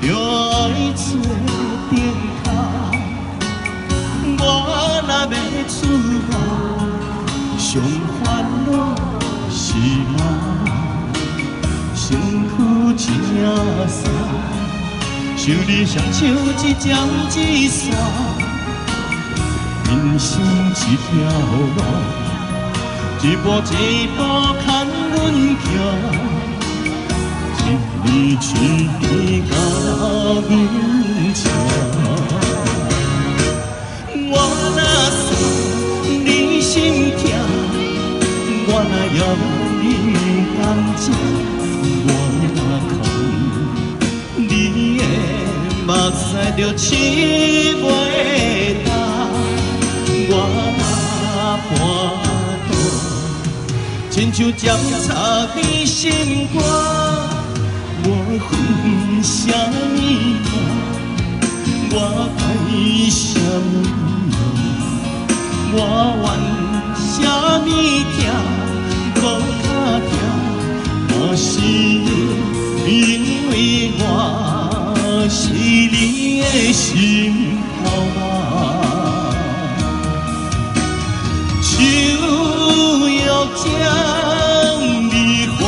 着爱做顶头，我若要出门，上烦恼是梦，身躯正瘦，想你双手一针一线，人生一条路，一步一步牵阮行。 一年一年甲阮情，我若送你心痛，我若要你甘蔗，我若空你的目屎就拭袂干，我若跋倒，亲像针插你心肝。 我恨什么呀？我爱什么呀？我怨什么痛？搁较痛，若是因为我是你的心头肉，手要将你哄。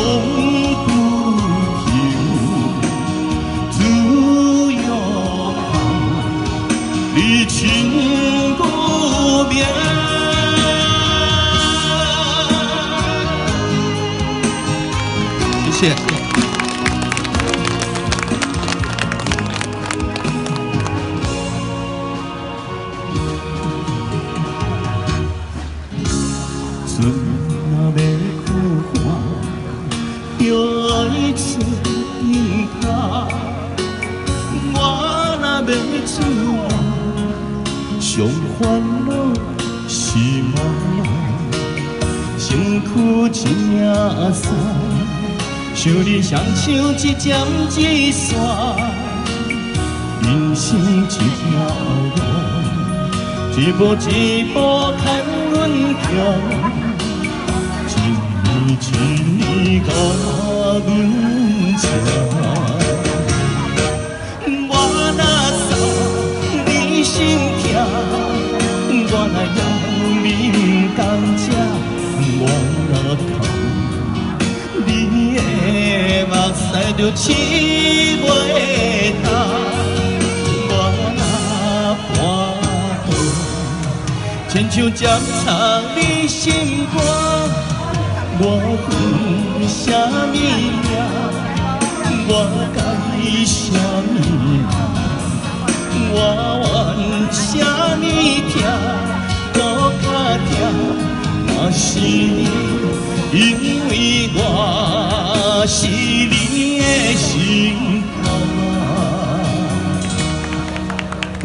情不变。谢谢。船若要靠岸，着爱做顶头。我若要出门。 上烦恼是梦，身躯正瘦，想你双手一针一线，人生一条路，一步一步牵阮行，一年一年甲阮情。 心痛，我若要你甘蔗，我若空，你的目屎就拭袂干。我若跋倒，亲像针插你心肝，我恨什么呀？我该什么呀？ 我怨什么痛，搁较痛，若是因为我是你的心头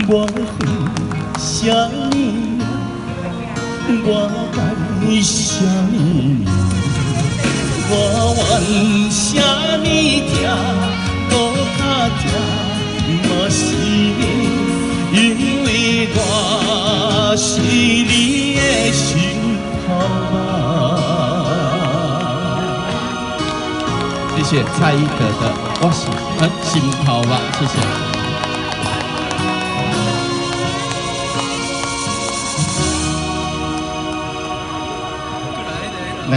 肉，我恨什么？我该什么？我怨什么痛，搁较痛。 若是因为我是你的心头肉。谢谢蔡依格的《我是心头肉》，谢谢。